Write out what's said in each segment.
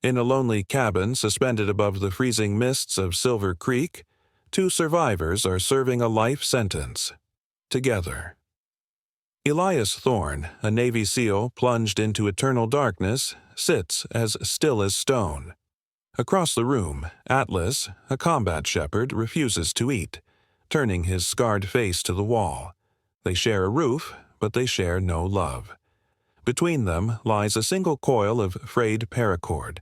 In a lonely cabin suspended above the freezing mists of Silver Creek, two survivors are serving a life sentence. Together. Elias Thorne, a Navy SEAL plunged into eternal darkness, sits as still as stone. Across the room, Atlas, a combat shepherd, refuses to eat, turning his scarred face to the wall. They share a roof, but they share no love. Between them lies a single coil of frayed paracord,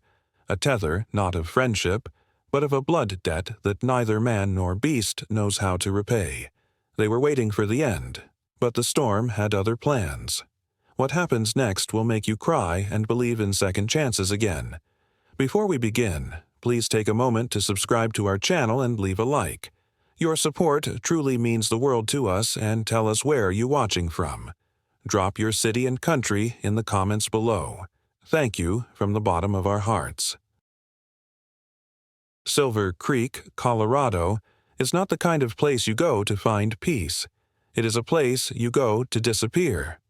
a tether not of friendship, but of a blood debt that neither man nor beast knows how to repay. They were waiting for the end, but the storm had other plans. What happens next will make you cry and believe in second chances again. Before we begin, please take a moment to subscribe to our channel and leave a like. Your support truly means the world to us, and tell us where you're watching from. Drop your city and country in the comments below. Thank you from the bottom of our hearts. Silver Creek, Colorado, is not the kind of place you go to find peace. It is a place you go to disappear.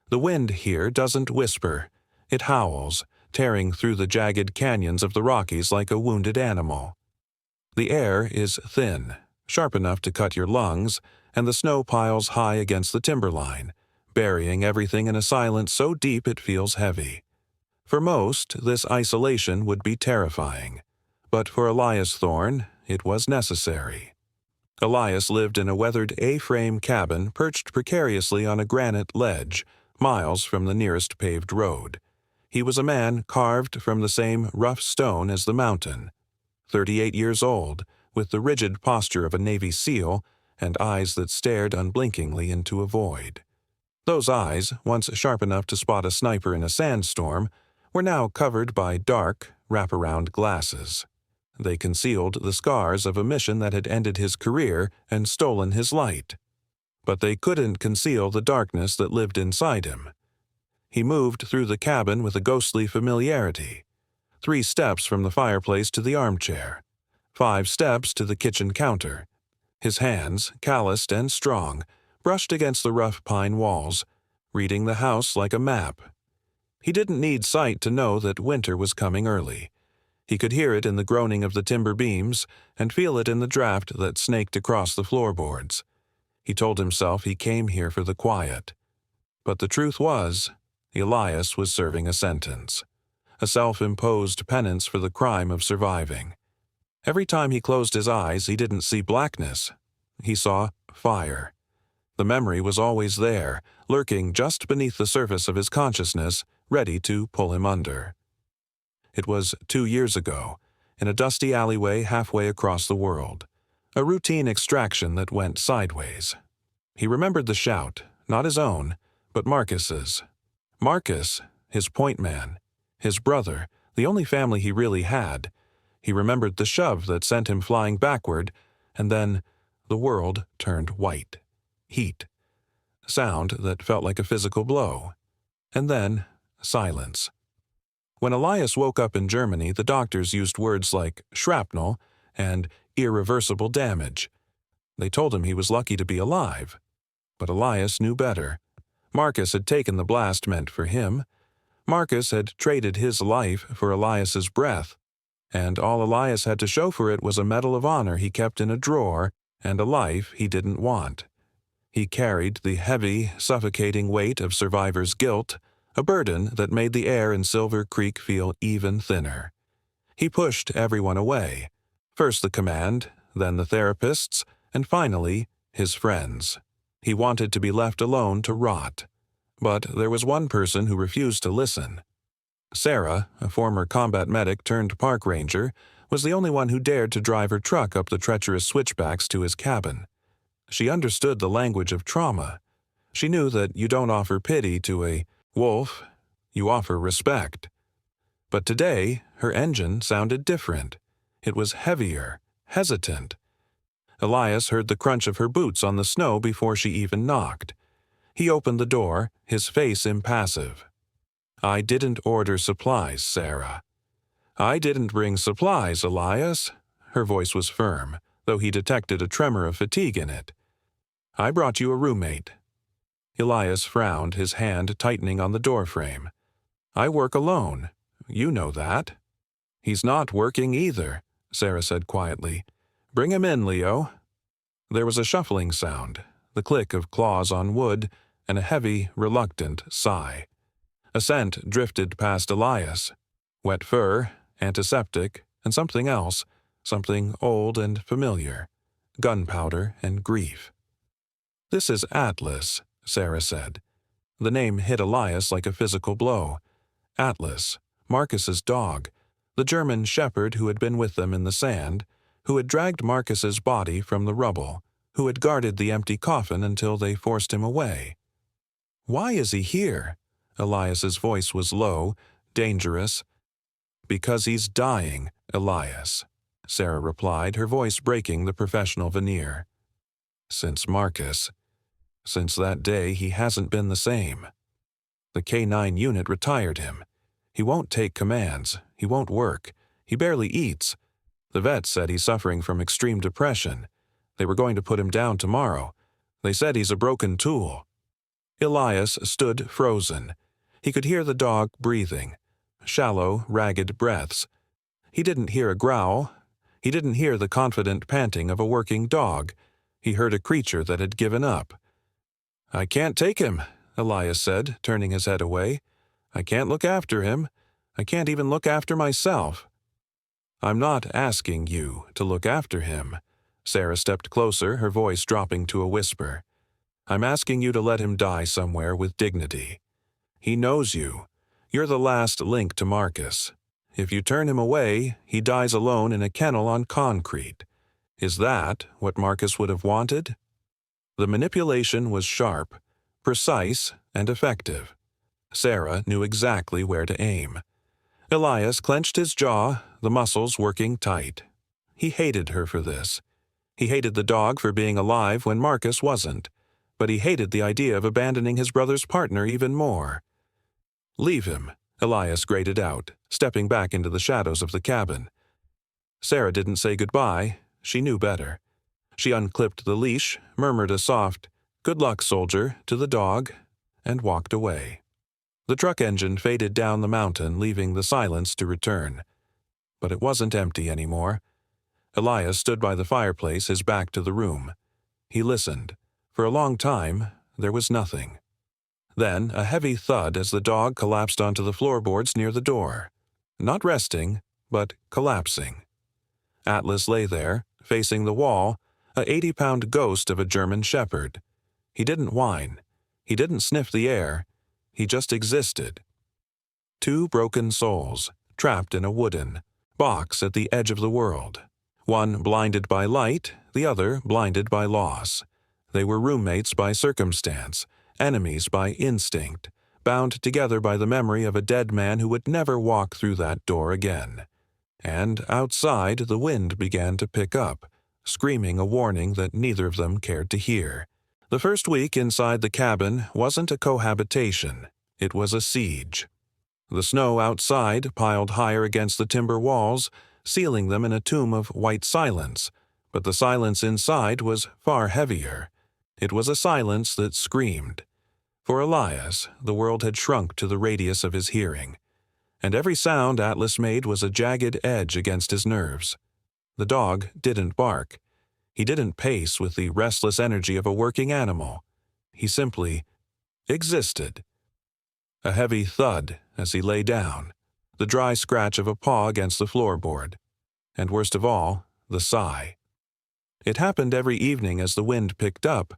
The wind here doesn't whisper. It howls, tearing through the jagged canyons of the Rockies like a wounded animal. The air is thin, sharp enough to cut your lungs, and the snow piles high against the timberline, burying everything in a silence so deep it feels heavy. For most, this isolation would be terrifying. But for Elias Thorne, it was necessary. Elias lived in a weathered A-frame cabin perched precariously on a granite ledge, miles from the nearest paved road. He was a man carved from the same rough stone as the mountain. 38 years old, with the rigid posture of a Navy SEAL and eyes that stared unblinkingly into a void. Those eyes, once sharp enough to spot a sniper in a sandstorm, were now covered by dark, wraparound glasses. They concealed the scars of a mission that had ended his career and stolen his light. But they couldn't conceal the darkness that lived inside him. He moved through the cabin with a ghostly familiarity. 3 steps from the fireplace to the armchair. 5 steps to the kitchen counter. His hands, calloused and strong, brushed against the rough pine walls, reading the house like a map. He didn't need sight to know that winter was coming early. He could hear it in the groaning of the timber beams and feel it in the draft that snaked across the floorboards. He told himself he came here for the quiet. But the truth was, Elias was serving a sentence, a self-imposed penance for the crime of surviving. Every time he closed his eyes, he didn't see blackness. He saw fire. The memory was always there, lurking just beneath the surface of his consciousness, ready to pull him under. It was 2 years ago, in a dusty alleyway halfway across the world. A routine extraction that went sideways. He remembered the shout, not his own, but Marcus's. Marcus, his point man, his brother, the only family he really had. He remembered the shove that sent him flying backward, and then the world turned white. Heat. Sound that felt like a physical blow. And then silence. When Elias woke up in Germany, the doctors used words like shrapnel and irreversible damage. They told him he was lucky to be alive. But Elias knew better. Marcus had taken the blast meant for him. Marcus had traded his life for Elias's breath, and all Elias had to show for it was a Medal of Honor he kept in a drawer and a life he didn't want. He carried the heavy, suffocating weight of survivor's guilt, a burden that made the air in Silver Creek feel even thinner. He pushed everyone away, first the command, then the therapists, and finally, his friends. He wanted to be left alone to rot. But there was one person who refused to listen. Sarah, a former combat medic turned park ranger, was the only one who dared to drive her truck up the treacherous switchbacks to his cabin. She understood the language of trauma. She knew that you don't offer pity to a wolf, you offer respect. But today, her engine sounded different. It was heavier, hesitant. Elias heard the crunch of her boots on the snow before she even knocked. He opened the door, his face impassive. "I didn't order supplies, Sarah." "I didn't bring supplies, Elias." Her voice was firm, though he detected a tremor of fatigue in it. "I brought you a roommate." Elias frowned, his hand tightening on the doorframe. "I work alone. You know that." "He's not working either," Sarah said quietly. "Bring him in, Leo." There was a shuffling sound, the click of claws on wood, and a heavy, reluctant sigh. A scent drifted past Elias. Wet fur, antiseptic, and something else, something old and familiar. Gunpowder and grief. "This is Atlas," Sarah said. The name hit Elias like a physical blow. Atlas, Marcus's dog, the German shepherd who had been with them in the sand, who had dragged Marcus's body from the rubble, who had guarded the empty coffin until they forced him away. "Why is he here?" Elias's voice was low, dangerous. "Because he's dying, Elias," Sarah replied, her voice breaking the professional veneer. "Since that day he hasn't been the same. The K-9 unit retired him. He won't take commands, he won't work, he barely eats. The vets said he's suffering from extreme depression. They were going to put him down tomorrow. They said he's a broken tool." Elias stood frozen. He could hear the dog breathing, shallow, ragged breaths. He didn't hear a growl. He didn't hear the confident panting of a working dog. He heard a creature that had given up. "I can't take him," Elias said, turning his head away. "I can't look after him. I can't even look after myself." "I'm not asking you to look after him." Sarah stepped closer, her voice dropping to a whisper. "I'm asking you to let him die somewhere with dignity. He knows you. You're the last link to Marcus. If you turn him away, he dies alone in a kennel on concrete. Is that what Marcus would have wanted?" The manipulation was sharp, precise, and effective. Sarah knew exactly where to aim. Elias clenched his jaw, the muscles working tight. He hated her for this. He hated the dog for being alive when Marcus wasn't, but he hated the idea of abandoning his brother's partner even more. "Leave him," Elias grated out, stepping back into the shadows of the cabin. Sarah didn't say goodbye. She knew better. She unclipped the leash, murmured a soft, "Good luck, soldier," to the dog, and walked away. The truck engine faded down the mountain, leaving the silence to return. But it wasn't empty anymore. Elias stood by the fireplace, his back to the room. He listened. For a long time, there was nothing. Then a heavy thud as the dog collapsed onto the floorboards near the door. Not resting, but collapsing. Atlas lay there, facing the wall, a 80-pound ghost of a German shepherd. He didn't whine. He didn't sniff the air. He just existed. Two broken souls, trapped in a wooden box at the edge of the world. One blinded by light, the other blinded by loss. They were roommates by circumstance, enemies by instinct, bound together by the memory of a dead man who would never walk through that door again. And outside, the wind began to pick up, screaming a warning that neither of them cared to hear. The first week inside the cabin wasn't a cohabitation. It was a siege. The snow outside piled higher against the timber walls, sealing them in a tomb of white silence, but the silence inside was far heavier. It was a silence that screamed. For Elias, the world had shrunk to the radius of his hearing, and every sound Atlas made was a jagged edge against his nerves. The dog didn't bark. He didn't pace with the restless energy of a working animal. He simply existed. A heavy thud as he lay down, the dry scratch of a paw against the floorboard, and worst of all, the sigh. It happened every evening as the wind picked up,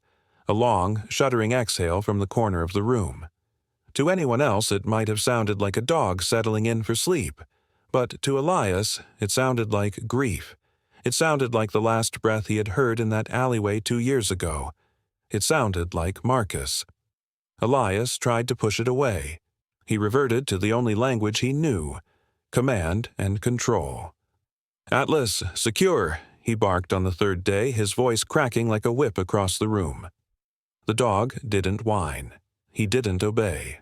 a long, shuddering exhale from the corner of the room. To anyone else it might have sounded like a dog settling in for sleep, but to Elias it sounded like grief. It sounded like the last breath he had heard in that alleyway 2 years ago. It sounded like Marcus. Elias tried to push it away. He reverted to the only language he knew, command and control. "Atlas, secure," he barked on the third day, his voice cracking like a whip across the room. The dog didn't whine. He didn't obey.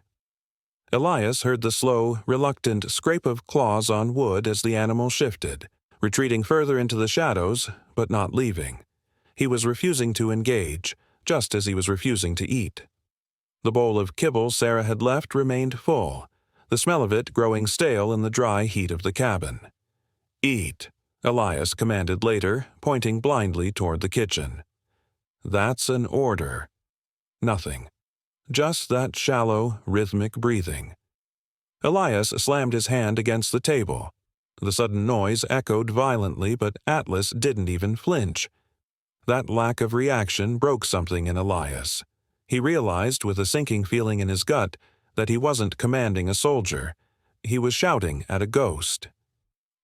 Elias heard the slow, reluctant scrape of claws on wood as the animal shifted, retreating further into the shadows, but not leaving. He was refusing to engage, just as he was refusing to eat. The bowl of kibble Sarah had left remained full, the smell of it growing stale in the dry heat of the cabin. "Eat," Elias commanded later, pointing blindly toward the kitchen. "That's an order." Nothing. Just that shallow, rhythmic breathing. Elias slammed his hand against the table. The sudden noise echoed violently, but Atlas didn't even flinch. That lack of reaction broke something in Elias. He realized, with a sinking feeling in his gut, that he wasn't commanding a soldier. He was shouting at a ghost.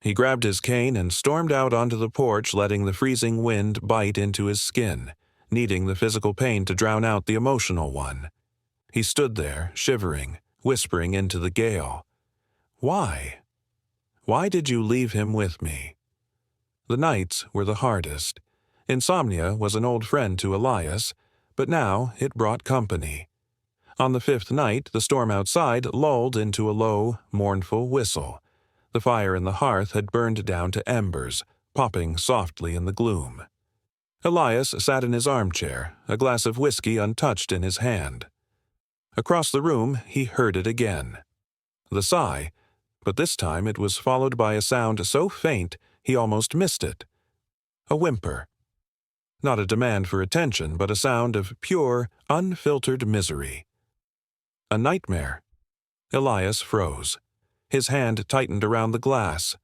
He grabbed his cane and stormed out onto the porch, letting the freezing wind bite into his skin, needing the physical pain to drown out the emotional one. He stood there, shivering, whispering into the gale. "Why? Why did you leave him with me?" The nights were the hardest. Insomnia was an old friend to Elias, but now it brought company. On the fifth night, the storm outside lulled into a low, mournful whistle. The fire in the hearth had burned down to embers, popping softly in the gloom. Elias sat in his armchair, a glass of whiskey untouched in his hand. Across the room, he heard it again. The sigh, but this time it was followed by a sound so faint he almost missed it. A whimper. Not a demand for attention, but a sound of pure, unfiltered misery. A nightmare. Elias froze. His hand tightened around the glass.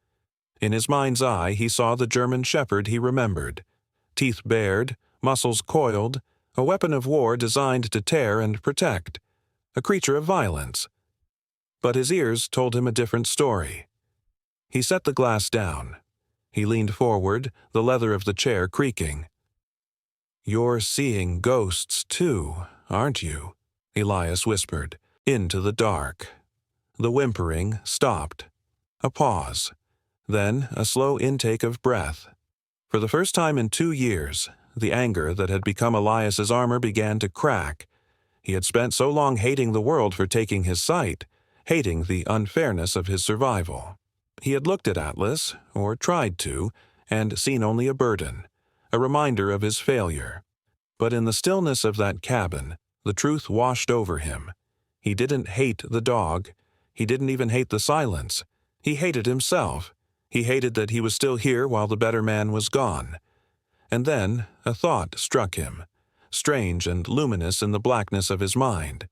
In his mind's eye, he saw the German shepherd he remembered. Teeth bared, muscles coiled, a weapon of war designed to tear and protect. A creature of violence. But his ears told him a different story. He set the glass down. He leaned forward, the leather of the chair creaking. "You're seeing ghosts, too, aren't you?" Elias whispered, into the dark. The whimpering stopped. A pause. Then a slow intake of breath. For the first time in 2 years, the anger that had become Elias's armor began to crack. He had spent so long hating the world for taking his sight, hating the unfairness of his survival. He had looked at Atlas, or tried to, and seen only a burden, a reminder of his failure. But in the stillness of that cabin, the truth washed over him. He didn't hate the dog. He didn't even hate the silence. He hated himself. He hated that he was still here while the better man was gone. And then a thought struck him, strange and luminous in the blackness of his mind.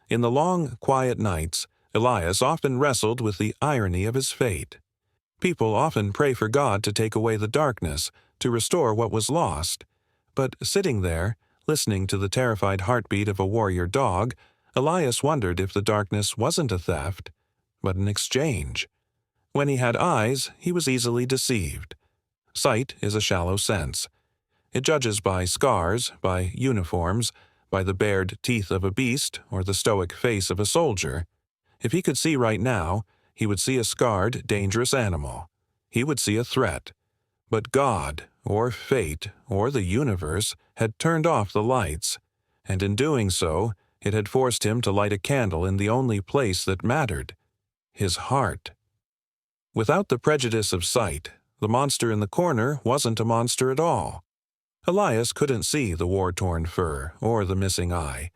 In the long, quiet nights, Elias often wrestled with the irony of his fate. People often pray for God to take away the darkness, to restore what was lost. But sitting there, listening to the terrified heartbeat of a warrior dog, Elias wondered if the darkness wasn't a theft, but an exchange. When he had eyes, he was easily deceived. Sight is a shallow sense. It judges by scars, by uniforms, by the bared teeth of a beast or the stoic face of a soldier. If he could see right now, he would see a scarred, dangerous animal. He would see a threat. But God, or fate, or the universe had turned off the lights, and in doing so, it had forced him to light a candle in the only place that mattered, his heart. Without the prejudice of sight, the monster in the corner wasn't a monster at all. Elias couldn't see the war-torn fur or the missing eye.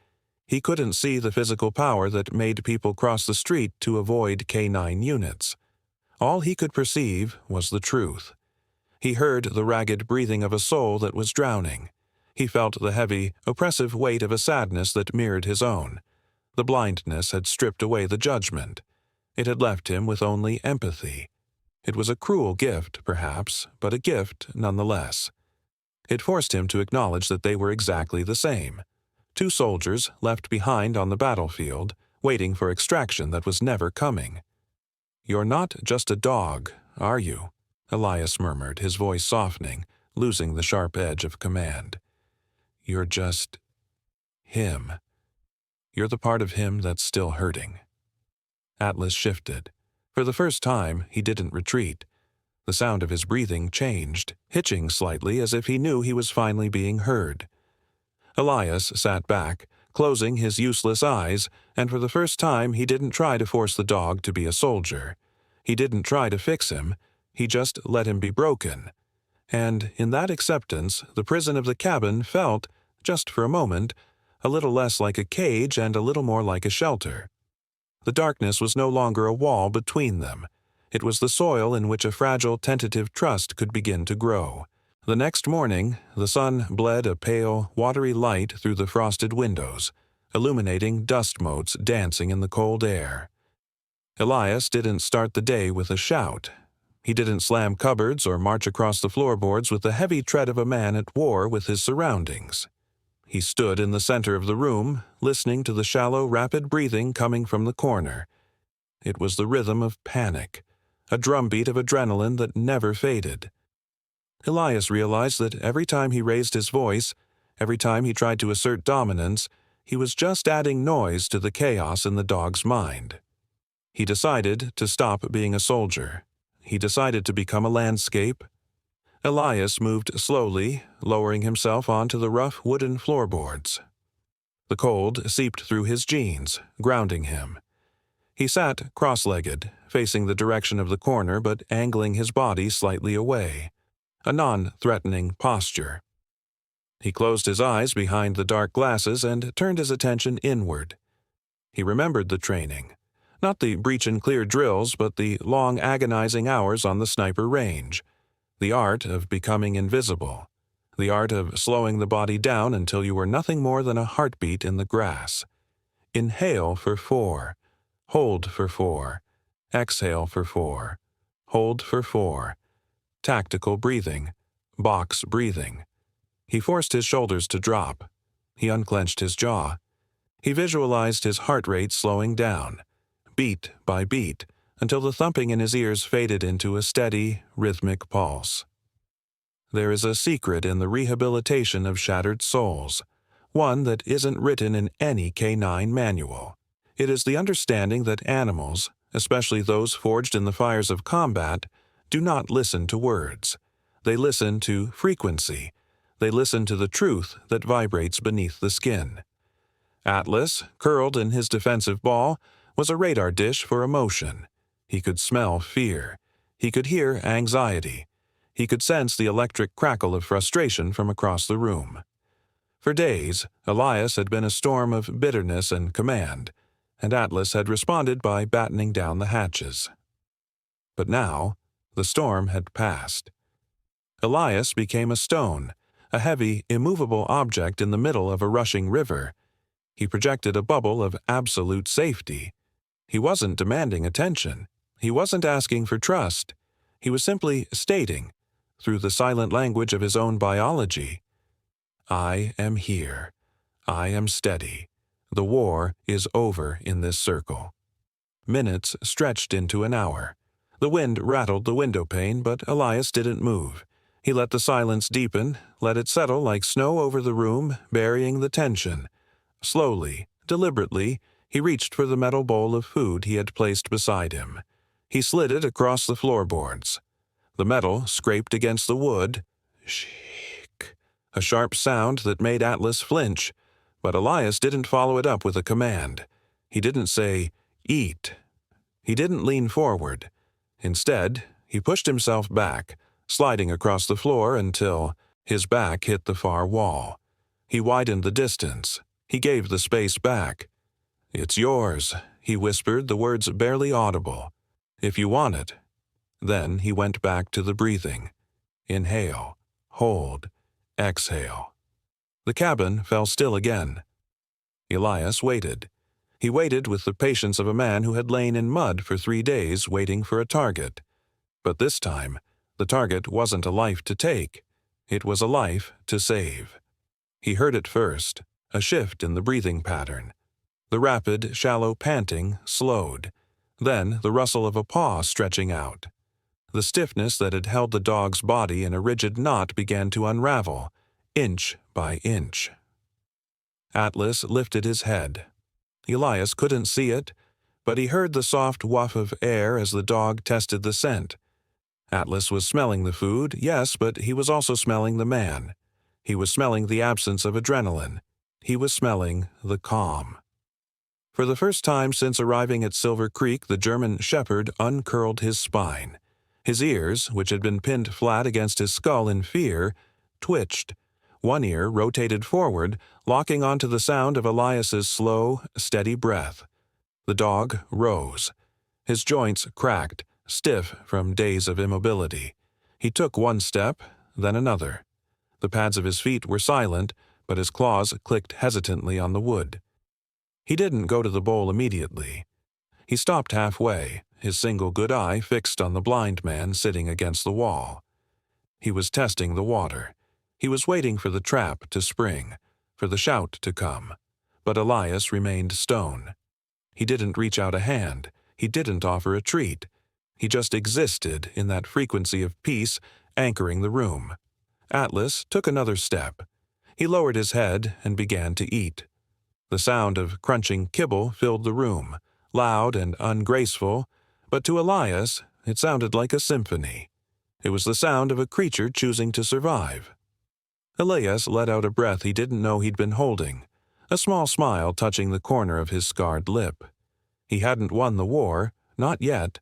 He couldn't see the physical power that made people cross the street to avoid K-9 units. All he could perceive was the truth. He heard the ragged breathing of a soul that was drowning. He felt the heavy, oppressive weight of a sadness that mirrored his own. The blindness had stripped away the judgment. It had left him with only empathy. It was a cruel gift, perhaps, but a gift nonetheless. It forced him to acknowledge that they were exactly the same. 2 soldiers left behind on the battlefield, waiting for extraction that was never coming. "You're not just a dog, are you?" Elias murmured, his voice softening, losing the sharp edge of command. "You're just him. You're the part of him that's still hurting." Atlas shifted. For the first time, he didn't retreat. The sound of his breathing changed, hitching slightly as if he knew he was finally being heard. Elias sat back, closing his useless eyes, and for the first time he didn't try to force the dog to be a soldier. He didn't try to fix him. He just let him be broken. And in that acceptance, the prison of the cabin felt, just for a moment, a little less like a cage and a little more like a shelter. The darkness was no longer a wall between them. It was the soil in which a fragile, tentative trust could begin to grow. The next morning, the sun bled a pale, watery light through the frosted windows, illuminating dust motes dancing in the cold air. Elias didn't start the day with a shout. He didn't slam cupboards or march across the floorboards with the heavy tread of a man at war with his surroundings. He stood in the center of the room, listening to the shallow, rapid breathing coming from the corner. It was the rhythm of panic, a drumbeat of adrenaline that never faded. Elias realized that every time he raised his voice, every time he tried to assert dominance, he was just adding noise to the chaos in the dog's mind. He decided to stop being a soldier. He decided to become a landscape. Elias moved slowly, lowering himself onto the rough wooden floorboards. The cold seeped through his jeans, grounding him. He sat cross-legged, facing the direction of the corner but angling his body slightly away, a non-threatening posture. He closed his eyes behind the dark glasses and turned his attention inward. He remembered the training, not the breach-and-clear drills, but the long agonizing hours on the sniper range, the art of becoming invisible, the art of slowing the body down until you were nothing more than a heartbeat in the grass. Inhale for 4. Hold for 4. Exhale for 4. Hold for 4. Tactical breathing. Box breathing. He forced his shoulders to drop. He unclenched his jaw. He visualized his heart rate slowing down, beat by beat, until the thumping in his ears faded into a steady, rhythmic pulse. There is a secret in the rehabilitation of shattered souls, one that isn't written in any K9 manual. It is the understanding that animals, especially those forged in the fires of combat, do not listen to words. They listen to frequency. They listen to the truth that vibrates beneath the skin. Atlas, curled in his defensive ball, was a radar dish for emotion. He could smell fear. He could hear anxiety. He could sense the electric crackle of frustration from across the room. For days, Elias had been a storm of bitterness and command, and Atlas had responded by battening down the hatches. But now, the storm had passed. Elias became a stone, a heavy, immovable object in the middle of a rushing river. He projected a bubble of absolute safety. He wasn't demanding attention. He wasn't asking for trust. He was simply stating, through the silent language of his own biology, I am here. I am steady. The war is over in this circle. Minutes stretched into an hour. The wind rattled the window pane, but Elias didn't move. He let the silence deepen, let it settle like snow over the room, burying the tension. Slowly, deliberately, he reached for the metal bowl of food he had placed beside him. He slid it across the floorboards. The metal scraped against the wood. Shh. A sharp sound that made Atlas flinch, but Elias didn't follow it up with a command. He didn't say, eat. He didn't lean forward. Instead, he pushed himself back, sliding across the floor until his back hit the far wall. He widened the distance. He gave the space back. It's yours, he whispered, the words barely audible. If you want it. Then he went back to the breathing. Inhale, hold, exhale. The cabin fell still again. Elias waited. He waited with the patience of a man who had lain in mud for 3 days waiting for a target. But this time, the target wasn't a life to take. It was a life to save. He heard it first, a shift in the breathing pattern. The rapid, shallow panting slowed. Then the rustle of a paw stretching out. The stiffness that had held the dog's body in a rigid knot began to unravel, inch by inch. Atlas lifted his head. Elias couldn't see it, but he heard the soft whiff of air as the dog tested the scent. Atlas was smelling the food, yes, but he was also smelling the man. He was smelling the absence of adrenaline. He was smelling the calm. For the first time since arriving at Silver Creek, the German shepherd uncurled his spine. His ears, which had been pinned flat against his skull in fear, twitched. One ear rotated forward, locking onto the sound of Elias's slow, steady breath. The dog rose. His joints cracked, stiff from days of immobility. He took one step, then another. The pads of his feet were silent, but his claws clicked hesitantly on the wood. He didn't go to the bowl immediately. He stopped halfway, his single good eye fixed on the blind man sitting against the wall. He was testing the water. He was waiting for the trap to spring, for the shout to come. But Elias remained stone. He didn't reach out a hand. He didn't offer a treat. He just existed in that frequency of peace anchoring the room. Atlas took another step. He lowered his head and began to eat. The sound of crunching kibble filled the room, loud and ungraceful, but to Elias it sounded like a symphony. It was the sound of a creature choosing to survive. Elias let out a breath he didn't know he'd been holding, a small smile touching the corner of his scarred lip. He hadn't won the war, not yet,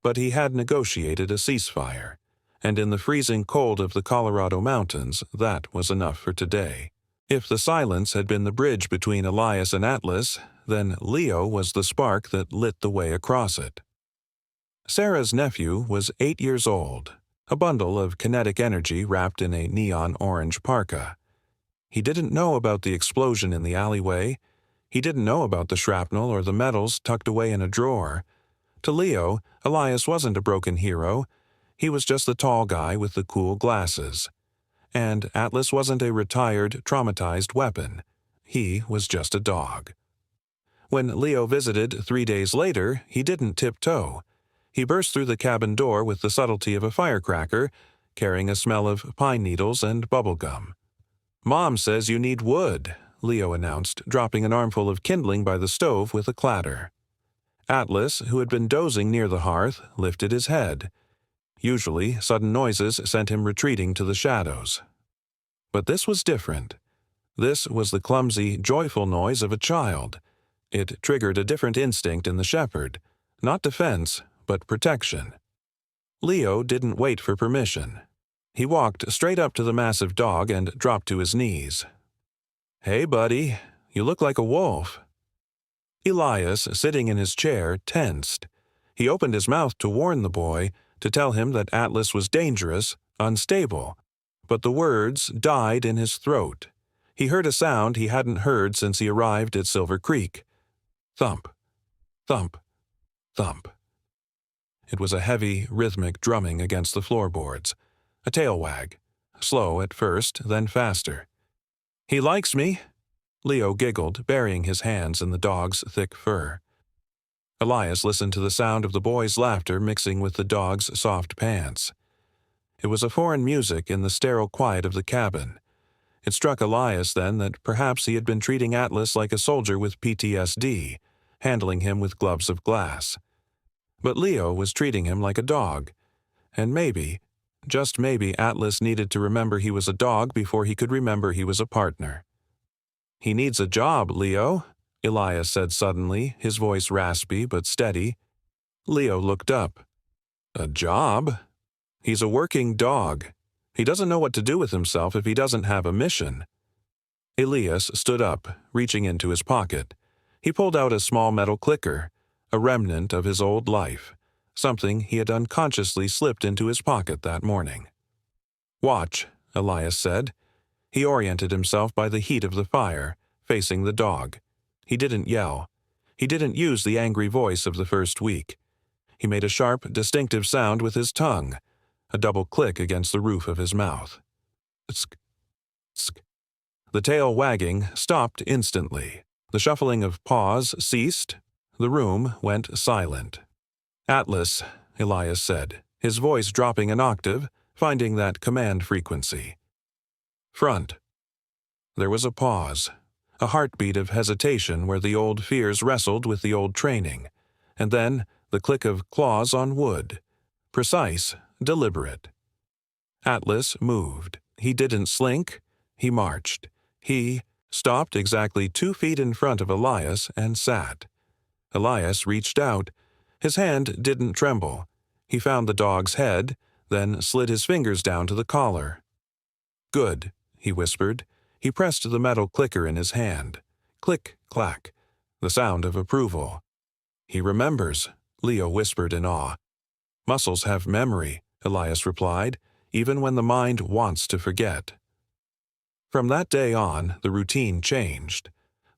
but he had negotiated a ceasefire, and in the freezing cold of the Colorado mountains, that was enough for today. If the silence had been the bridge between Elias and Atlas, then Leo was the spark that lit the way across it. Sarah's nephew was 8 years old, a bundle of kinetic energy wrapped in a neon orange parka. He didn't know about the explosion in the alleyway. He didn't know about the shrapnel or the medals tucked away in a drawer. To Leo, Elias wasn't a broken hero. He was just the tall guy with the cool glasses. And Atlas wasn't a retired, traumatized weapon. He was just a dog. When Leo visited 3 days later, he didn't tiptoe. He burst through the cabin door with the subtlety of a firecracker, carrying a smell of pine needles and bubble gum. "Mom says you need wood," Leo announced, dropping an armful of kindling by the stove with a clatter. Atlas, who had been dozing near the hearth, lifted his head. Usually, sudden noises sent him retreating to the shadows. But this was different. This was the clumsy, joyful noise of a child. It triggered a different instinct in the shepherd, not defense, but protection. Leo didn't wait for permission. He walked straight up to the massive dog and dropped to his knees. "Hey, buddy, you look like a wolf." Elias, sitting in his chair, tensed. He opened his mouth to warn the boy, to tell him that Atlas was dangerous, unstable, but the words died in his throat. He heard a sound he hadn't heard since he arrived at Silver Creek. Thump, thump, thump. It was a heavy, rhythmic drumming against the floorboards. A tail wag, slow at first, then faster. "He likes me," Leo giggled, burying his hands in the dog's thick fur. Elias listened to the sound of the boy's laughter mixing with the dog's soft pants. It was a foreign music in the sterile quiet of the cabin. It struck Elias then that perhaps he had been treating Atlas like a soldier with PTSD, handling him with gloves of glass. But Leo was treating him like a dog, and maybe, just maybe, Atlas needed to remember he was a dog before he could remember he was a partner. "He needs a job, Leo," Elias said suddenly, his voice raspy but steady. Leo looked up. "A job? He's a working dog. He doesn't know what to do with himself if he doesn't have a mission." Elias stood up, reaching into his pocket. He pulled out a small metal clicker, a remnant of his old life, something he had unconsciously slipped into his pocket that morning. "Watch," Elias said. He oriented himself by the heat of the fire, facing the dog. He didn't yell. He didn't use the angry voice of the first week. He made a sharp, distinctive sound with his tongue, a double click against the roof of his mouth. Tsk, tsk. The tail wagging stopped instantly. The shuffling of paws ceased. The room went silent. "Atlas," Elias said, his voice dropping an octave, finding that command frequency. "Front." There was a pause, a heartbeat of hesitation where the old fears wrestled with the old training, and then the click of claws on wood. Precise, deliberate. Atlas moved. He didn't slink. He marched. He stopped exactly 2 feet in front of Elias and sat. Elias reached out. His hand didn't tremble. He found the dog's head, then slid his fingers down to the collar. "Good," he whispered. He pressed the metal clicker in his hand. Click, clack, the sound of approval. "He remembers," Leo whispered in awe. Muscles have memory, Elias replied, even when the mind wants to forget. From that day on, the routine changed.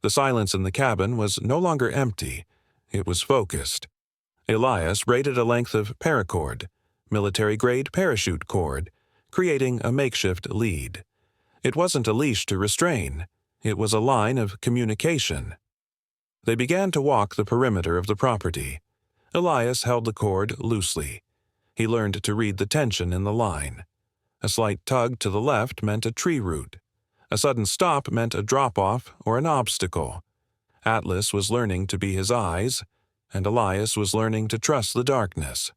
The silence in the cabin was no longer empty. It was focused. Elias braided a length of paracord, military-grade parachute cord, creating a makeshift lead. It wasn't a leash to restrain. It was a line of communication. They began to walk the perimeter of the property. Elias held the cord loosely. He learned to read the tension in the line. A slight tug to the left meant a tree root. A sudden stop meant a drop-off or an obstacle. Atlas was learning to be his eyes, and Elias was learning to trust the darkness.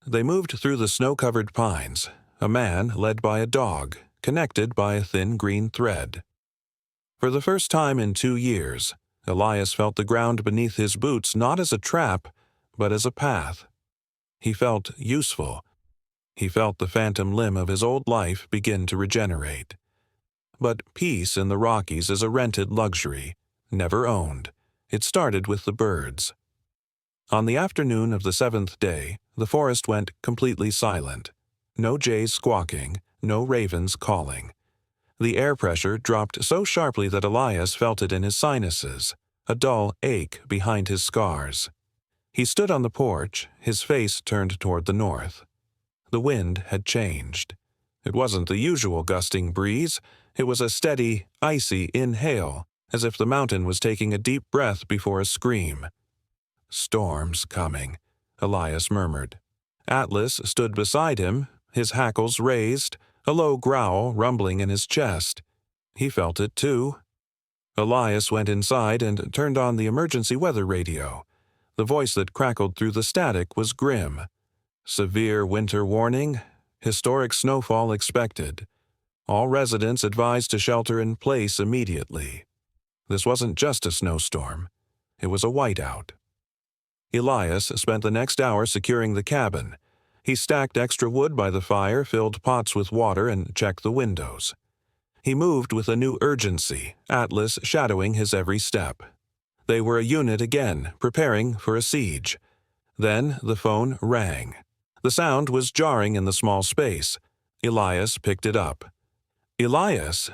They moved through the snow-covered pines, a man led by a dog, connected by a thin green thread. For the first time in 2 years, Elias felt the ground beneath his boots not as a trap, but as a path. He felt useful. He felt the phantom limb of his old life begin to regenerate. But peace in the Rockies is a rented luxury, never owned. It started with the birds. On the afternoon of the 7th day, the forest went completely silent. No jays squawking, no ravens calling. The air pressure dropped so sharply that Elias felt it in his sinuses, a dull ache behind his scars. He stood on the porch, his face turned toward the north. The wind had changed. It wasn't the usual gusting breeze. It was a steady, icy inhale, as if the mountain was taking a deep breath before a scream. "Storm's coming," Elias murmured. Atlas stood beside him, his hackles raised, a low growl rumbling in his chest. He felt it too. Elias went inside and turned on the emergency weather radio. The voice that crackled through the static was grim. Severe winter warning, historic snowfall expected. All residents advised to shelter in place immediately. This wasn't just a snowstorm. It was a whiteout. Elias spent the next hour securing the cabin. He stacked extra wood by the fire, filled pots with water, and checked the windows. He moved with a new urgency, Atlas shadowing his every step. They were a unit again, preparing for a siege. Then the phone rang. The sound was jarring in the small space. Elias picked it up. "Elias?"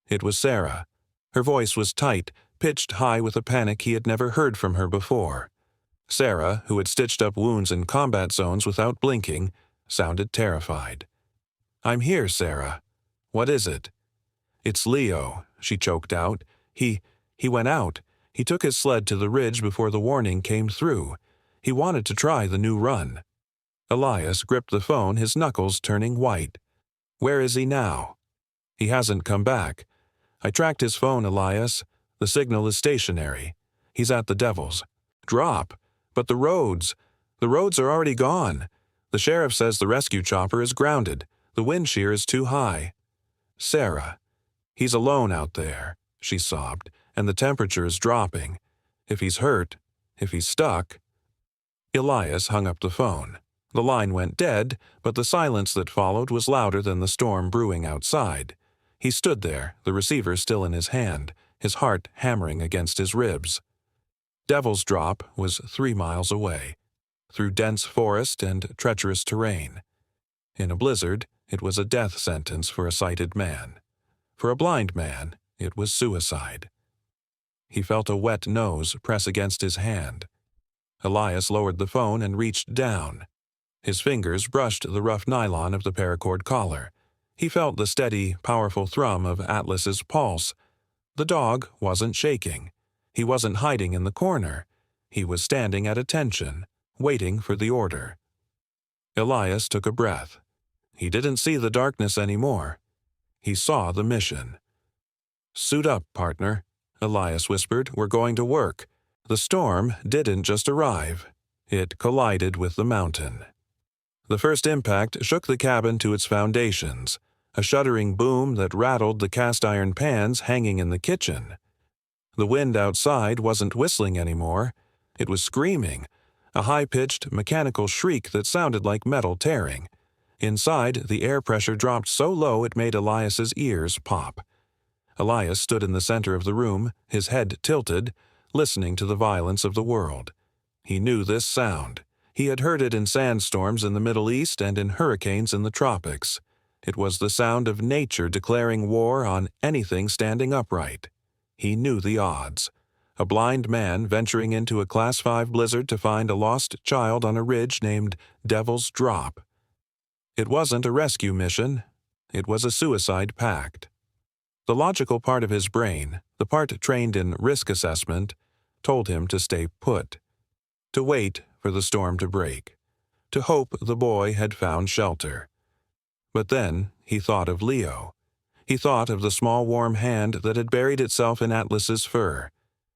It was Sarah. Her voice was tight, pitched high with a panic he had never heard from her before. Sarah, who had stitched up wounds in combat zones without blinking, sounded terrified. "I'm here, Sarah. What is it?" "It's Leo," she choked out. He went out. He took his sled to the ridge before the warning came through. He wanted to try the new run." Elias gripped the phone, his knuckles turning white. "Where is he now?" "He hasn't come back. I tracked his phone, Elias. The signal is stationary. He's at the Devils. Drop. But the roads are already gone. The sheriff says the rescue chopper is grounded. The wind shear is too high." "Sarah, he's alone out there," she sobbed, "and the temperature is dropping. If he's hurt, if he's stuck." Elias hung up the phone. The line went dead, but the silence that followed was louder than the storm brewing outside. He stood there, the receiver still in his hand, his heart hammering against his ribs. Devil's Drop was 3 miles away, through dense forest and treacherous terrain. In a blizzard, it was a death sentence for a sighted man. For a blind man, it was suicide. He felt a wet nose press against his hand. Elias lowered the phone and reached down. His fingers brushed the rough nylon of the paracord collar. He felt the steady, powerful thrum of Atlas's pulse. The dog wasn't shaking. He wasn't hiding in the corner. He was standing at attention, waiting for the order. Elias took a breath. He didn't see the darkness anymore. He saw the mission. "Suit up, partner," Elias whispered. "We're going to work." The storm didn't just arrive. It collided with the mountain. The first impact shook the cabin to its foundations, a shuddering boom that rattled the cast-iron pans hanging in the kitchen. The wind outside wasn't whistling anymore. It was screaming, a high-pitched, mechanical shriek that sounded like metal tearing. Inside, the air pressure dropped so low it made Elias's ears pop. Elias stood in the center of the room, his head tilted, listening to the violence of the world. He knew this sound. He had heard it in sandstorms in the Middle East and in hurricanes in the tropics. It was the sound of nature declaring war on anything standing upright. He knew the odds. A blind man venturing into a Class 5 blizzard to find a lost child on a ridge named Devil's Drop. It wasn't a rescue mission. It was a suicide pact. The logical part of his brain, the part trained in risk assessment, told him to stay put, to wait for the storm to break, to hope the boy had found shelter. But then he thought of Leo. He thought of the small warm hand that had buried itself in Atlas's fur.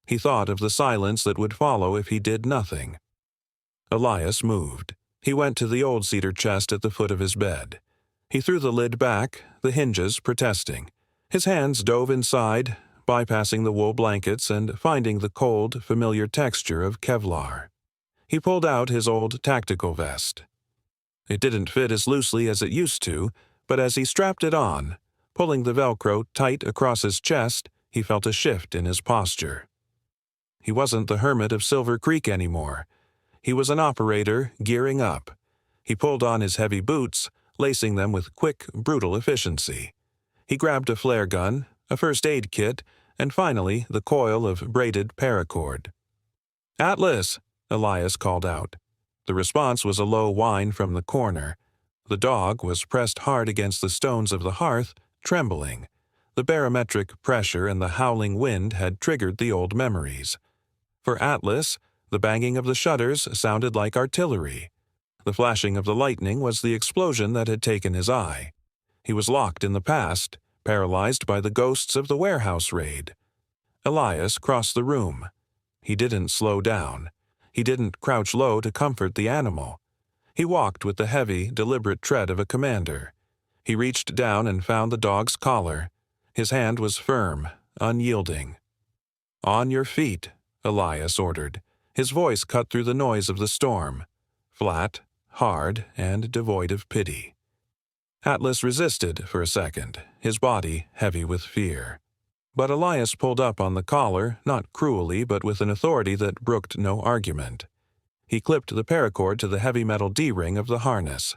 He thought of the silence that would follow if he did nothing. Elias moved. He went to the old cedar chest at the foot of his bed. He threw the lid back, the hinges protesting. His hands dove inside, bypassing the wool blankets and finding the cold, familiar texture of Kevlar. He pulled out his old tactical vest. It didn't fit as loosely as it used to, but as he strapped it on, pulling the Velcro tight across his chest, he felt a shift in his posture. He wasn't the hermit of Silver Creek anymore. He was an operator gearing up. He pulled on his heavy boots, lacing them with quick, brutal efficiency. He grabbed a flare gun, a first aid kit, and finally the coil of braided paracord. "Atlas!" Elias called out. The response was a low whine from the corner. The dog was pressed hard against the stones of the hearth, trembling. The barometric pressure and the howling wind had triggered the old memories. For Atlas, the banging of the shutters sounded like artillery. The flashing of the lightning was the explosion that had taken his eye. He was locked in the past, paralyzed by the ghosts of the warehouse raid. Elias crossed the room. He didn't slow down. He didn't crouch low to comfort the animal. He walked with the heavy, deliberate tread of a commander. He reached down and found the dog's collar. His hand was firm, unyielding. "On your feet," Elias ordered. His voice cut through the noise of the storm, flat, hard, and devoid of pity. Atlas resisted for a second, his body heavy with fear. But Elias pulled up on the collar, not cruelly but with an authority that brooked no argument. He clipped the paracord to the heavy metal D-ring of the harness.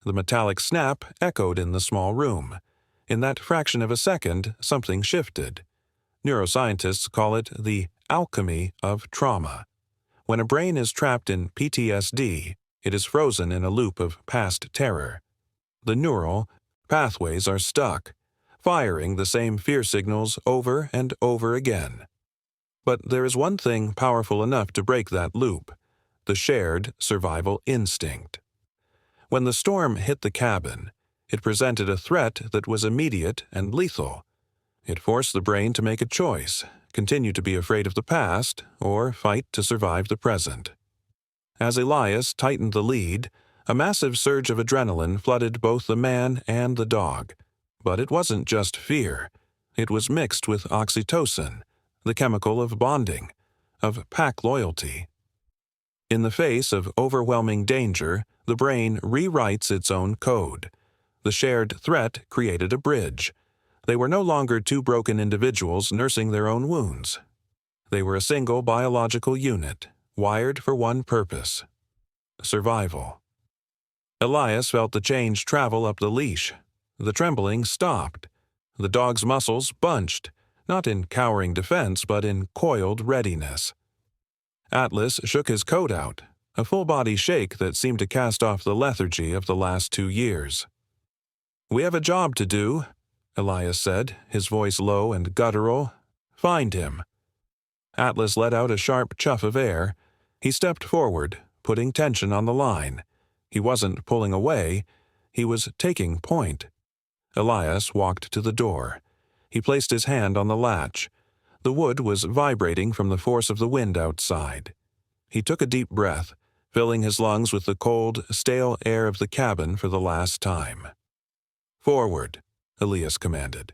The metallic snap echoed in the small room. In that fraction of a second, something shifted. Neuroscientists call it the alchemy of trauma. When a brain is trapped in PTSD, it is frozen in a loop of past terror. The neural pathways are stuck, firing the same fear signals over and over again. But there is one thing powerful enough to break that loop: the shared survival instinct. When the storm hit the cabin, it presented a threat that was immediate and lethal. It forced the brain to make a choice: continue to be afraid of the past, or fight to survive the present. As Elias tightened the lead, a massive surge of adrenaline flooded both the man and the dog. But it wasn't just fear. It was mixed with oxytocin, the chemical of bonding, of pack loyalty. In the face of overwhelming danger, the brain rewrites its own code. The shared threat created a bridge. They were no longer two broken individuals nursing their own wounds. They were a single biological unit, wired for one purpose: survival. Elias felt the change travel up the leash. The trembling stopped. The dog's muscles bunched, not in cowering defense but in coiled readiness. Atlas shook his coat out, a full-body shake that seemed to cast off the lethargy of the last 2 years. "We have a job to do," Elias said, his voice low and guttural. "Find him." Atlas let out a sharp chuff of air. He stepped forward, putting tension on the line. He wasn't pulling away. He was taking point. Elias walked to the door. He placed his hand on the latch. The wood was vibrating from the force of the wind outside. He took a deep breath, filling his lungs with the cold, stale air of the cabin for the last time. "Forward," Elias commanded.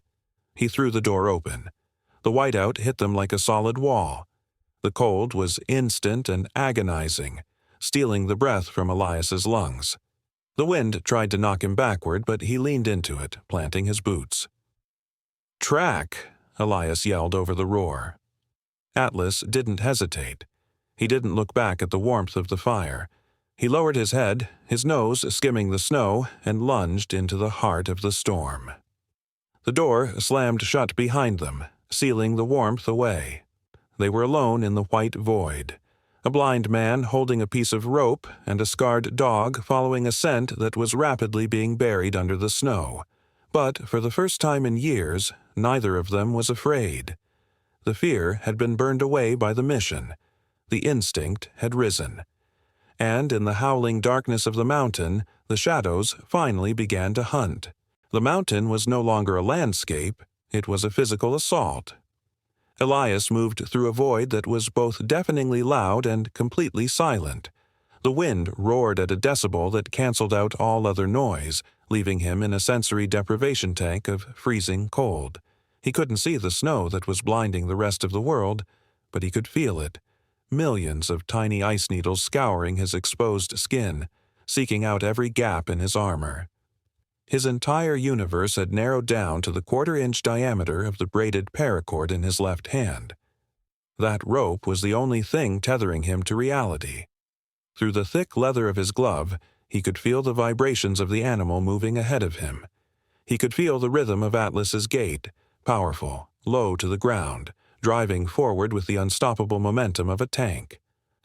He threw the door open. The whiteout hit them like a solid wall. The cold was instant and agonizing, stealing the breath from Elias's lungs. The wind tried to knock him backward, but he leaned into it, planting his boots. "Track!" Elias yelled over the roar. Atlas didn't hesitate. He didn't look back at the warmth of the fire. He lowered his head, his nose skimming the snow, and lunged into the heart of the storm. The door slammed shut behind them, sealing the warmth away. They were alone in the white void. A blind man holding a piece of rope and a scarred dog following a scent that was rapidly being buried under the snow. But for the first time in years, neither of them was afraid. The fear had been burned away by the mission. The instinct had risen. And in the howling darkness of the mountain, the shadows finally began to hunt. The mountain was no longer a landscape, it was a physical assault. Elias moved through a void that was both deafeningly loud and completely silent. The wind roared at a decibel that canceled out all other noise, leaving him in a sensory deprivation tank of freezing cold. He couldn't see the snow that was blinding the rest of the world, but he could feel it. Millions of tiny ice needles scouring his exposed skin, seeking out every gap in his armor. His entire universe had narrowed down to the quarter-inch diameter of the braided paracord in his left hand. That rope was the only thing tethering him to reality. Through the thick leather of his glove, he could feel the vibrations of the animal moving ahead of him. He could feel the rhythm of Atlas's gait, powerful, low to the ground, driving forward with the unstoppable momentum of a tank.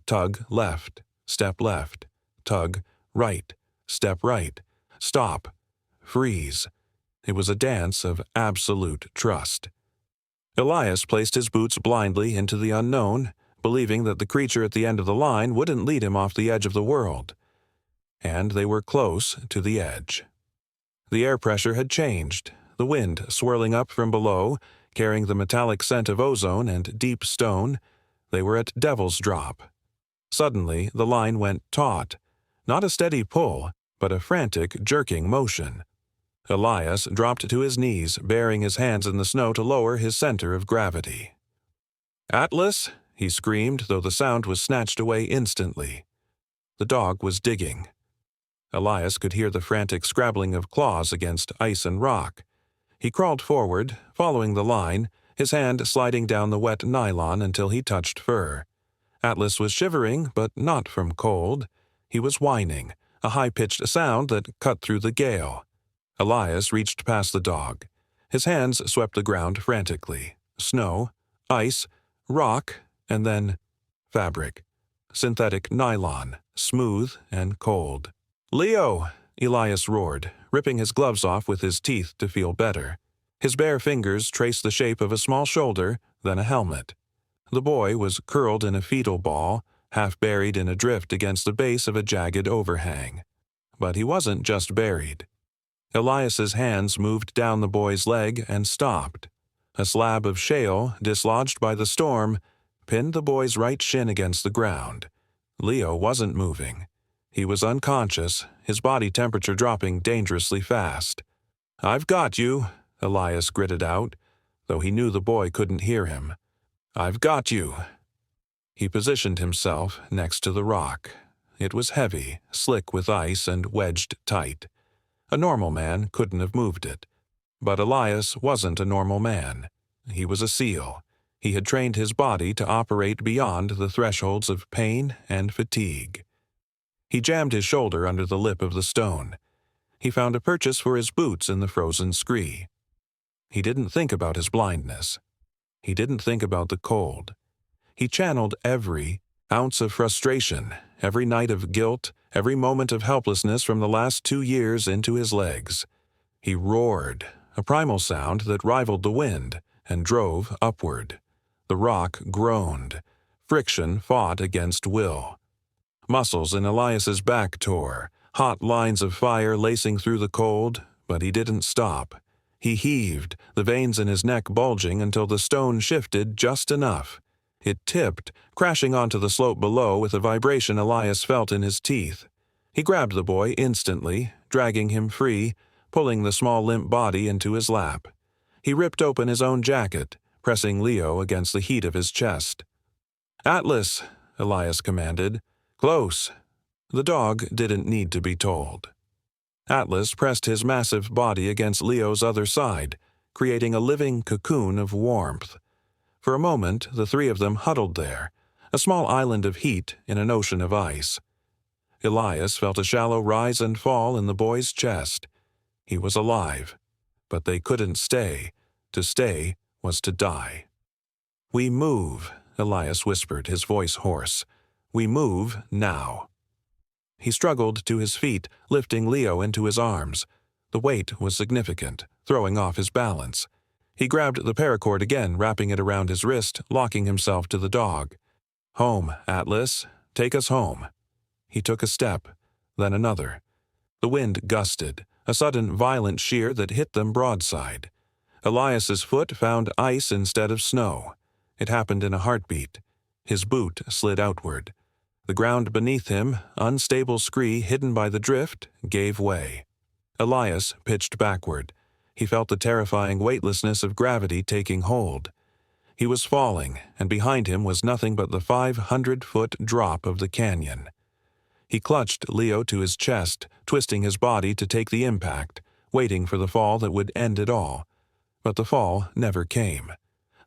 Tug left, step left, tug right, step right, stop, freeze. It was a dance of absolute trust. Elias placed his boots blindly into the unknown, believing that the creature at the end of the line wouldn't lead him off the edge of the world. And they were close to the edge. The air pressure had changed, the wind swirling up from below, carrying the metallic scent of ozone and deep stone. They were at Devil's Drop. Suddenly, the line went taut. Not a steady pull, but a frantic, jerking motion. Elias dropped to his knees, burying his hands in the snow to lower his center of gravity. "Atlas!" he screamed, though the sound was snatched away instantly. The dog was digging. Elias could hear the frantic scrabbling of claws against ice and rock. He crawled forward, following the line, his hand sliding down the wet nylon until he touched fur. Atlas was shivering, but not from cold. He was whining, a high-pitched sound that cut through the gale. Elias reached past the dog. His hands swept the ground frantically. Snow, ice, rock, and then fabric. Synthetic nylon, smooth and cold. "Leo!" Elias roared, ripping his gloves off with his teeth to feel better. His bare fingers traced the shape of a small shoulder, then a helmet. The boy was curled in a fetal ball, half buried in a drift against the base of a jagged overhang. But he wasn't just buried. Elias's hands moved down the boy's leg and stopped. A slab of shale, dislodged by the storm, pinned the boy's right shin against the ground. Leo wasn't moving. He was unconscious, his body temperature dropping dangerously fast. "I've got you," Elias gritted out, though he knew the boy couldn't hear him. "I've got you." He positioned himself next to the rock. It was heavy, slick with ice and wedged tight. A normal man couldn't have moved it. But Elias wasn't a normal man. He was a SEAL. He had trained his body to operate beyond the thresholds of pain and fatigue. He jammed his shoulder under the lip of the stone. He found a purchase for his boots in the frozen scree. He didn't think about his blindness. He didn't think about the cold. He channeled every ounce of frustration, every night of guilt, every moment of helplessness from the last 2 years into his legs. He roared, a primal sound that rivaled the wind, and drove upward. The rock groaned. Friction fought against will. Muscles in Elias's back tore, hot lines of fire lacing through the cold, but he didn't stop. He heaved, the veins in his neck bulging until the stone shifted just enough. It tipped, crashing onto the slope below with a vibration Elias felt in his teeth. He grabbed the boy instantly, dragging him free, pulling the small limp body into his lap. He ripped open his own jacket, pressing Leo against the heat of his chest. "Atlas," Elias commanded. "Close." The dog didn't need to be told. Atlas pressed his massive body against Leo's other side, creating a living cocoon of warmth. For a moment, the three of them huddled there, a small island of heat in an ocean of ice. Elias felt a shallow rise and fall in the boy's chest. He was alive, but they couldn't stay. To stay was to die. "We move," Elias whispered, his voice hoarse. "We move now." He struggled to his feet, lifting Leo into his arms. The weight was significant, throwing off his balance. He grabbed the paracord again, wrapping it around his wrist, locking himself to the dog. "Home, Atlas. Take us home." He took a step, then another. The wind gusted, a sudden violent shear that hit them broadside. Elias's foot found ice instead of snow. It happened in a heartbeat. His boot slid outward. The ground beneath him, unstable scree hidden by the drift, gave way. Elias pitched backward. He felt the terrifying weightlessness of gravity taking hold. He was falling, and behind him was nothing but the 500-foot drop of the canyon. He clutched Leo to his chest, twisting his body to take the impact, waiting for the fall that would end it all. But the fall never came.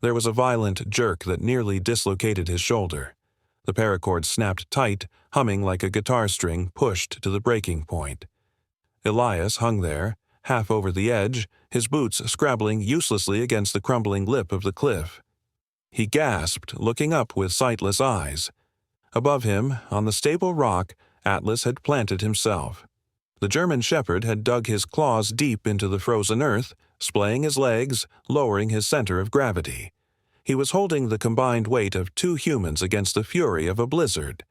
There was a violent jerk that nearly dislocated his shoulder. The paracord snapped tight, humming like a guitar string pushed to the breaking point. Elias hung there, half over the edge, his boots scrabbling uselessly against the crumbling lip of the cliff. He gasped, looking up with sightless eyes. Above him, on the stable rock, Atlas had planted himself. The German shepherd had dug his claws deep into the frozen earth, splaying his legs, lowering his center of gravity. He was holding the combined weight of 2 humans against the fury of a blizzard.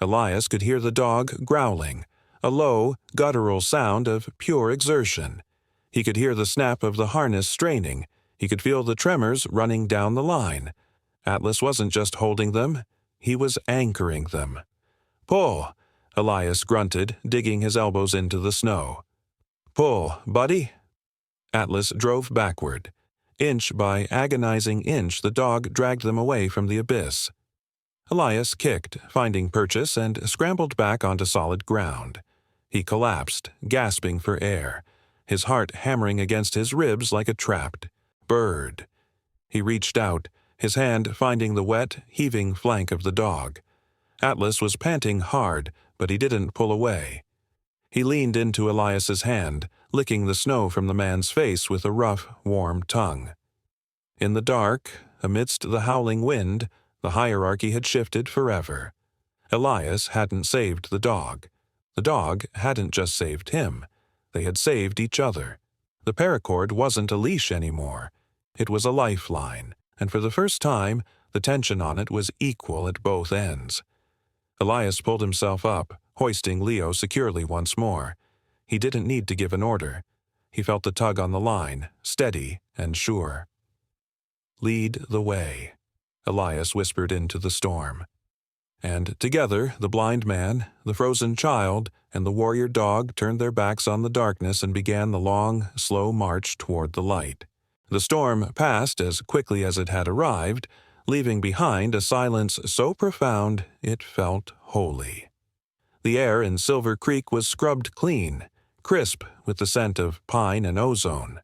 Elias could hear the dog growling, a low, guttural sound of pure exertion. He could hear the snap of the harness straining. He could feel the tremors running down the line. Atlas wasn't just holding them, he was anchoring them. "Pull," Elias grunted, digging his elbows into the snow. "Pull, buddy." Atlas drove backward. Inch by agonizing inch, the dog dragged them away from the abyss. Elias kicked, finding purchase, and scrambled back onto solid ground. He collapsed, gasping for air, his heart hammering against his ribs like a trapped bird. He reached out, his hand finding the wet, heaving flank of the dog. Atlas was panting hard, but he didn't pull away. He leaned into Elias's hand, licking the snow from the man's face with a rough, warm tongue. In the dark, amidst the howling wind, the hierarchy had shifted forever. Elias hadn't saved the dog. The dog hadn't just saved him. They had saved each other. The paracord wasn't a leash anymore. It was a lifeline, and for the first time, the tension on it was equal at both ends. Elias pulled himself up, hoisting Leo securely once more. He didn't need to give an order. He felt the tug on the line, steady and sure. "Lead the way," Elias whispered into the storm. And together, the blind man, the frozen child, and the warrior dog turned their backs on the darkness and began the long, slow march toward the light. The storm passed as quickly as it had arrived, leaving behind a silence so profound it felt holy. The air in Silver Creek was scrubbed clean, crisp with the scent of pine and ozone.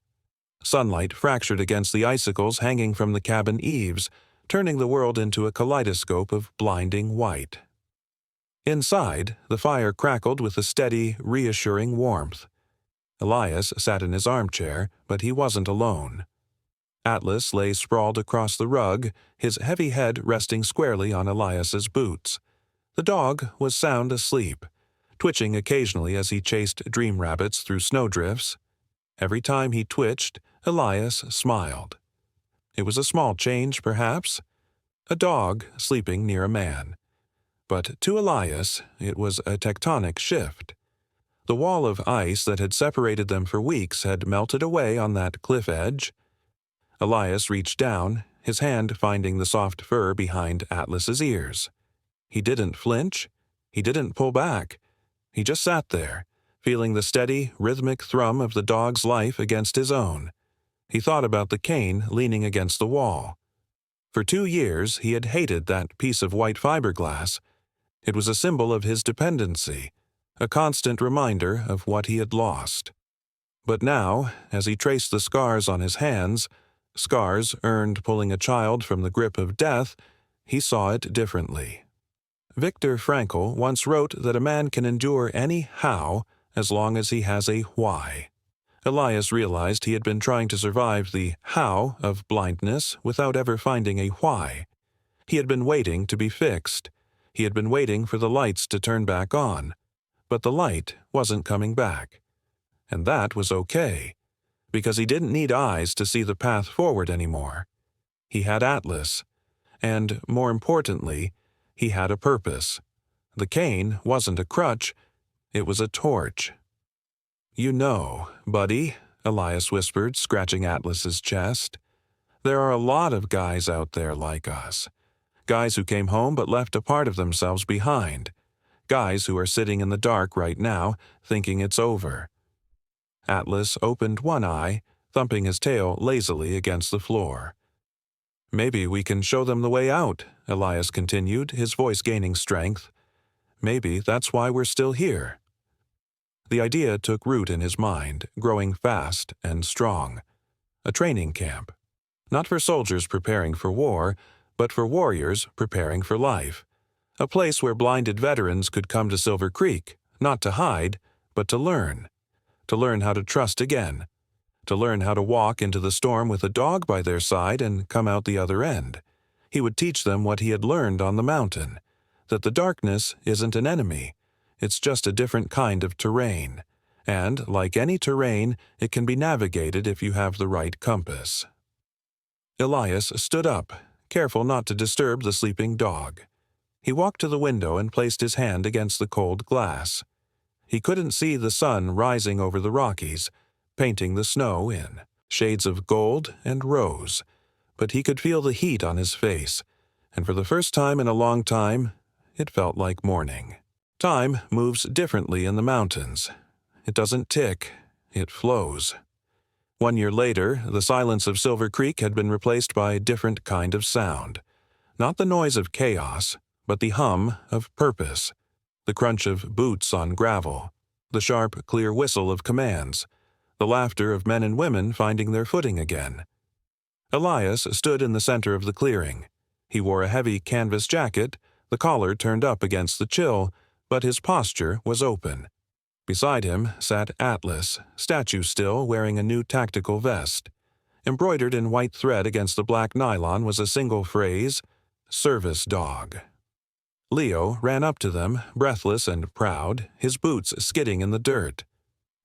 Sunlight fractured against the icicles hanging from the cabin eaves, turning the world into a kaleidoscope of blinding white. Inside, the fire crackled with a steady, reassuring warmth. Elias sat in his armchair, but he wasn't alone. Atlas lay sprawled across the rug, his heavy head resting squarely on Elias's boots. The dog was sound asleep, twitching occasionally as he chased dream rabbits through snowdrifts. Every time he twitched, Elias smiled. It was a small change, perhaps. A dog sleeping near a man. But to Elias, it was a tectonic shift. The wall of ice that had separated them for weeks had melted away on that cliff edge. Elias reached down, his hand finding the soft fur behind Atlas's ears. He didn't flinch. He didn't pull back. He just sat there, feeling the steady, rhythmic thrum of the dog's life against his own. He thought about the cane leaning against the wall. For 2 years, he had hated that piece of white fiberglass. It was a symbol of his dependency, a constant reminder of what he had lost. But now, as he traced the scars on his hands, scars earned pulling a child from the grip of death, he saw it differently. Viktor Frankl once wrote that a man can endure any how as long as he has a why. Elias realized he had been trying to survive the how of blindness without ever finding a why. He had been waiting to be fixed. He had been waiting for the lights to turn back on. But the light wasn't coming back. And that was okay, because he didn't need eyes to see the path forward anymore. He had Atlas. And, more importantly, he had a purpose. The cane wasn't a crutch, it was a torch. "You know, buddy," Elias whispered, scratching Atlas's chest, "there are a lot of guys out there like us. Guys who came home but left a part of themselves behind. Guys who are sitting in the dark right now, thinking it's over." Atlas opened one eye, thumping his tail lazily against the floor. "Maybe we can show them the way out," Elias continued, his voice gaining strength. "Maybe that's why we're still here." The idea took root in his mind, growing fast and strong. A training camp. Not for soldiers preparing for war, but for warriors preparing for life. A place where blinded veterans could come to Silver Creek, not to hide, but to learn. To learn how to trust again. To learn how to walk into the storm with a dog by their side and come out the other end. He would teach them what he had learned on the mountain, that the darkness isn't an enemy. It's just a different kind of terrain. And, like any terrain, it can be navigated if you have the right compass. Elias stood up, careful not to disturb the sleeping dog. He walked to the window and placed his hand against the cold glass. He couldn't see the sun rising over the Rockies, painting the snow in shades of gold and rose, but he could feel the heat on his face, and for the first time in a long time, it felt like morning. Time moves differently in the mountains. It doesn't tick, it flows. 1 year later, the silence of Silver Creek had been replaced by a different kind of sound. Not the noise of chaos, but the hum of purpose. The crunch of boots on gravel. The sharp, clear whistle of commands. The laughter of men and women finding their footing again. Elias stood in the center of the clearing. He wore a heavy canvas jacket, the collar turned up against the chill, but his posture was open. Beside him sat Atlas, statue still, wearing a new tactical vest. Embroidered in white thread against the black nylon was a single phrase, "Service Dog." Leo ran up to them, breathless and proud, his boots skidding in the dirt.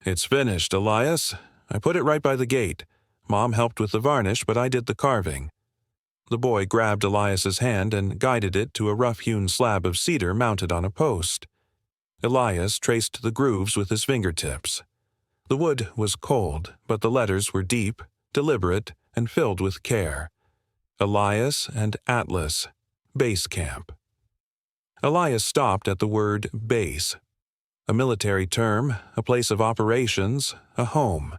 "It's finished, Elias. I put it right by the gate. Mom helped with the varnish, but I did the carving." The boy grabbed Elias's hand and guided it to a rough-hewn slab of cedar mounted on a post. Elias traced the grooves with his fingertips. The wood was cold, but the letters were deep, deliberate, and filled with care. Elias and Atlas, Base Camp. Elias stopped at the word base. A military term, a place of operations, a home.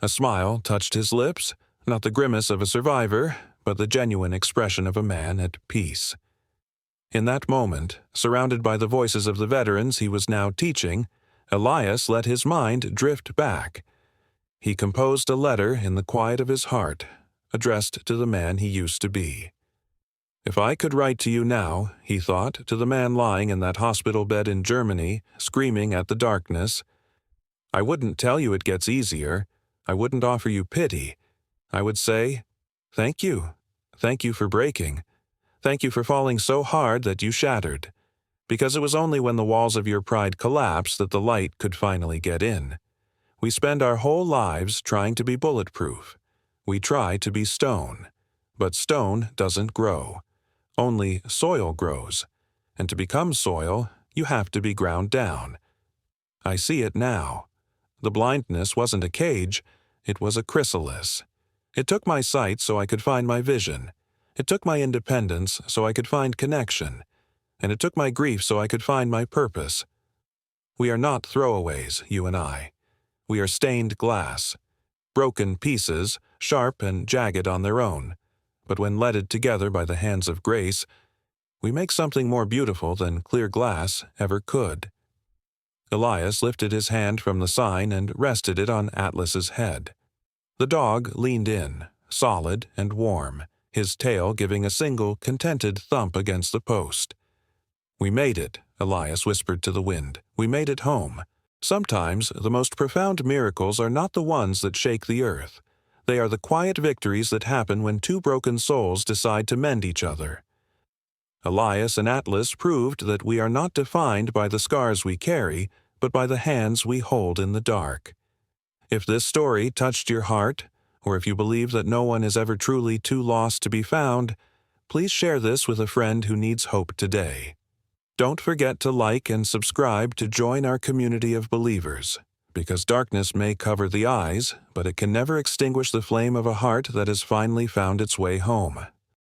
A smile touched his lips, not the grimace of a survivor, but the genuine expression of a man at peace. In that moment, surrounded by the voices of the veterans he was now teaching, Elias let his mind drift back. He composed a letter in the quiet of his heart, addressed to the man he used to be. "If I could write to you now," he thought, to the man lying in that hospital bed in Germany, screaming at the darkness, "I wouldn't tell you it gets easier. I wouldn't offer you pity. I would say, thank you. Thank you for breaking. Thank you for falling so hard that you shattered. Because it was only when the walls of your pride collapsed that the light could finally get in. We spend our whole lives trying to be bulletproof. We try to be stone. But stone doesn't grow. Only soil grows. And to become soil, you have to be ground down. I see it now. The blindness wasn't a cage, it was a chrysalis. It took my sight so I could find my vision. It took my independence so I could find connection. And it took my grief so I could find my purpose. We are not throwaways, you and I. We are stained glass. Broken pieces, sharp and jagged on their own. But when leaded together by the hands of grace, we make something more beautiful than clear glass ever could. Elias lifted his hand from the sign and rested it on Atlas's head. The dog leaned in, solid and warm, his tail giving a single contented thump against the post. "We made it," Elias whispered to the wind. "We made it home." Sometimes the most profound miracles are not the ones that shake the earth. They are the quiet victories that happen when two broken souls decide to mend each other. Elias and Atlas proved that we are not defined by the scars we carry, but by the hands we hold in the dark. If this story touched your heart, or if you believe that no one is ever truly too lost to be found, please share this with a friend who needs hope today. Don't forget to like and subscribe to join our community of believers, because darkness may cover the eyes, but it can never extinguish the flame of a heart that has finally found its way home.